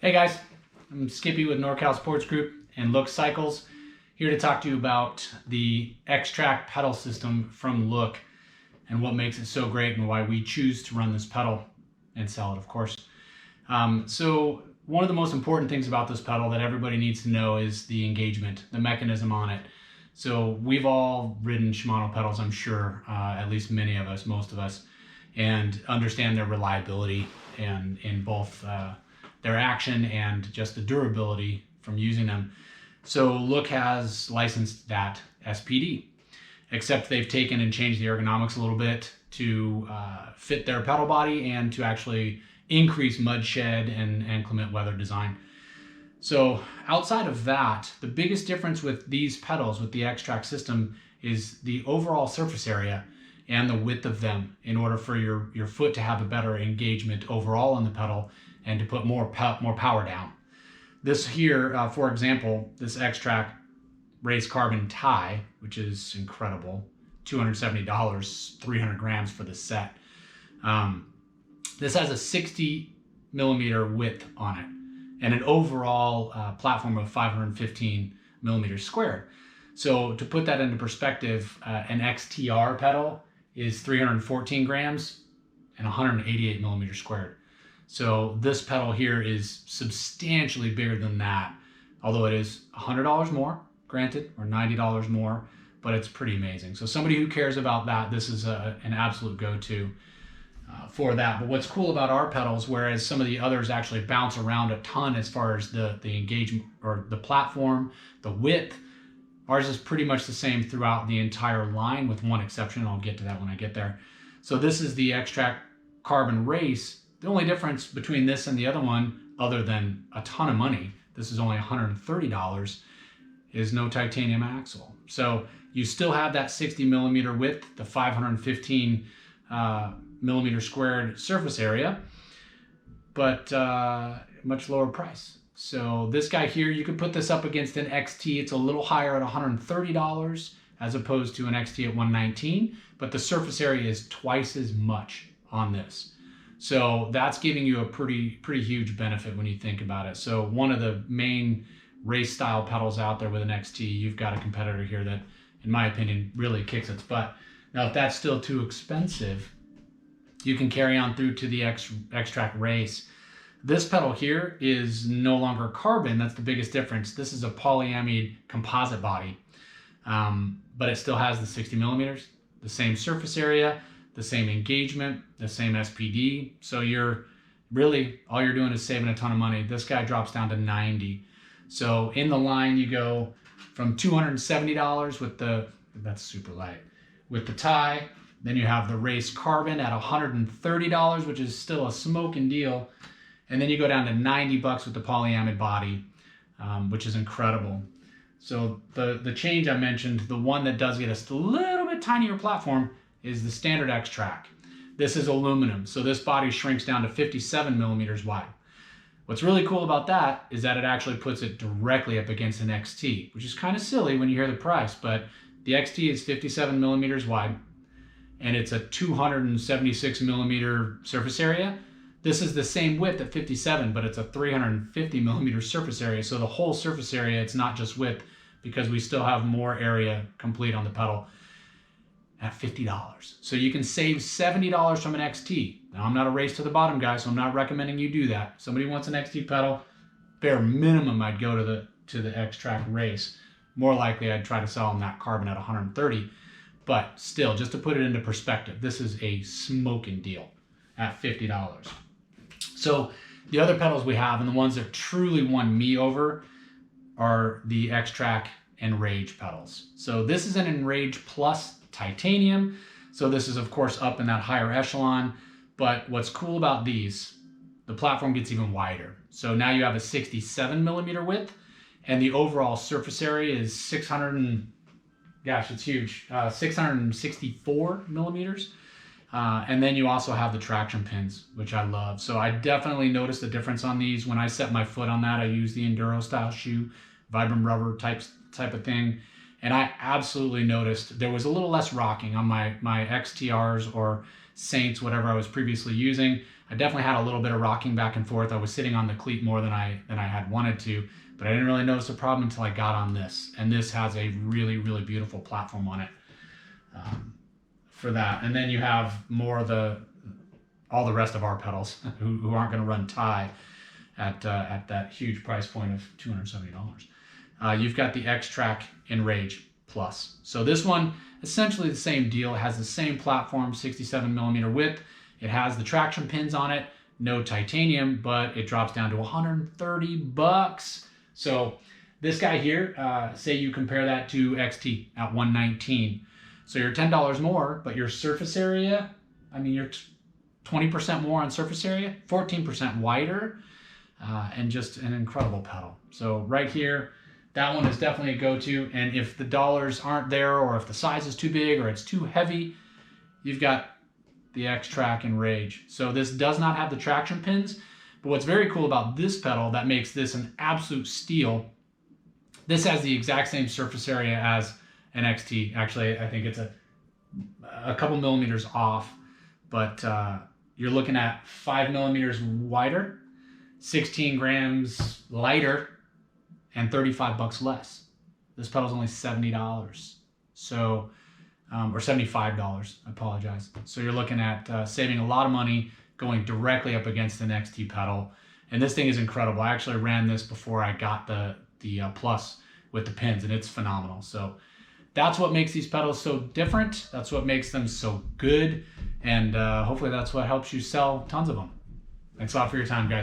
Hey guys, I'm Skippy with NorCal Sports Group and Look Cycles, here to talk to you about the Xtrack pedal system from Look and what makes it so great and why we choose to run this pedal and sell it, of course. So one of the most important things about this pedal that everybody needs to know is the engagement, the mechanism on it. So we've all ridden Shimano pedals, I'm sure, at least many of us, most of us, and understand their reliability and in both their action and just the durability from using them. So Look has licensed that SPD, except they've taken and changed the ergonomics a little bit to fit their pedal body and to actually increase mud shed and inclement weather design. So outside of that, the biggest difference with these pedals, with the Xtrack system, is the overall surface area and the width of them in order for your foot to have a better engagement overall on the pedal and to put more power down. This here, for example, this Xtrack Race Carbon tie, which is incredible, $270, 300 grams for the set. This has a 60 millimeter width on it and an overall platform of 515 millimeters squared. So to put that into perspective, an XTR pedal is 314 grams and 188 millimeters squared. So this pedal here is substantially bigger than that, although it is $100 more, granted, or $90 more, but it's pretty amazing. So somebody who cares about that, this is an absolute go-to for that. But what's cool about our pedals, whereas some of the others actually bounce around a ton as far as the engagement or the platform, the width, ours is pretty much the same throughout the entire line with one exception. I'll get to that when I get there. So this is the Xtrack Carbon Race. The only difference between this and the other one, other than a ton of money, this is only $130, is no titanium axle. So you still have that 60 millimeter width, the 515 millimeter squared surface area, but much lower price. So this guy here, you could put this up against an XT. It's a little higher at $130 as opposed to an XT at $119, but the surface area is twice as much on this. So that's giving you a pretty huge benefit when you think about it. So one of the main race style pedals out there with an XT, you've got a competitor here that, in my opinion, really kicks its butt. Now, if that's still too expensive, you can carry on through to the Xtrack Race. This pedal here is no longer carbon. That's the biggest difference. This is a polyamide composite body, but it still has the 60 millimeters, the same surface area, the same engagement, the same SPD. So you're really, all you're doing is saving a ton of money. This guy drops down to 90. So in the line, you go from $270 with that's super light, with the tie. Then you have the Race Carbon at $130, which is still a smoking deal. And then you go down to 90 bucks with the polyamide body, which is incredible. So the change I mentioned, the one that does get us a little bit tinier platform, is the standard Xtrack. This is aluminum, so this body shrinks down to 57 millimeters wide. What's really cool about that is that it actually puts it directly up against an XT, which is kind of silly when you hear the price, but the XT is 57 millimeters wide, and it's a 276 millimeter surface area. This is the same width at 57, but it's a 350 millimeter surface area. So the whole surface area, it's not just width, because we still have more area complete on the pedal at $50. So you can save $70 from an XT. Now, I'm not a race to the bottom guy, so I'm not recommending you do that. Somebody wants an XT pedal, bare minimum I'd go to the Xtrack Race. More likely I'd try to sell them that carbon at 130. But still, just to put it into perspective, this is a smoking deal at $50. So the other pedals we have, and the ones that truly won me over, are the Xtrack Enrage pedals. So this is an Enrage Plus titanium. So this is, of course, up in that higher echelon. But what's cool about these, the platform gets even wider. So now you have a 67 millimeter width, and the overall surface area is 664 millimeters. And then you also have the traction pins, which I love. So I definitely noticed the difference on these. When I set my foot on that, I use the Enduro style shoe, Vibram rubber type of thing. And I absolutely noticed there was a little less rocking on my XTRs or Saints, whatever I was previously using. I definitely had a little bit of rocking back and forth. I was sitting on the cleat more than I had wanted to, but I didn't really notice a problem until I got on this. And this has a really, really beautiful platform on it for that. And then you have more of all the rest of our pedals who aren't going to run tie at that huge price point of $270. You've got the Xtrack Enrage Plus. So this one, essentially the same deal. It has the same platform, 67 millimeter width. It has the traction pins on it, no titanium, but it drops down to $130. So this guy here, say you compare that to XT at $119. So you're $10 more, but your surface area, I mean, you're 20% more on surface area, 14% wider, and just an incredible pedal. So right here, that one is definitely a go-to. And if the dollars aren't there, or if the size is too big or it's too heavy, you've got the Xtrack Enrage. So this does not have the traction pins, but what's very cool about this pedal that makes this an absolute steal, this has the exact same surface area as an XT. Actually, I think it's a couple millimeters off, but you're looking at 5 millimeters wider, 16 grams lighter, and $35 less. This pedal's only $70. So or $75, I apologize. So you're looking at saving a lot of money going directly up against an XT pedal. And this thing is incredible. I actually ran this before I got the Plus with the pins, and it's phenomenal. So that's what makes these pedals so different. That's what makes them so good. And hopefully that's what helps you sell tons of them. Thanks a lot for your time, guys.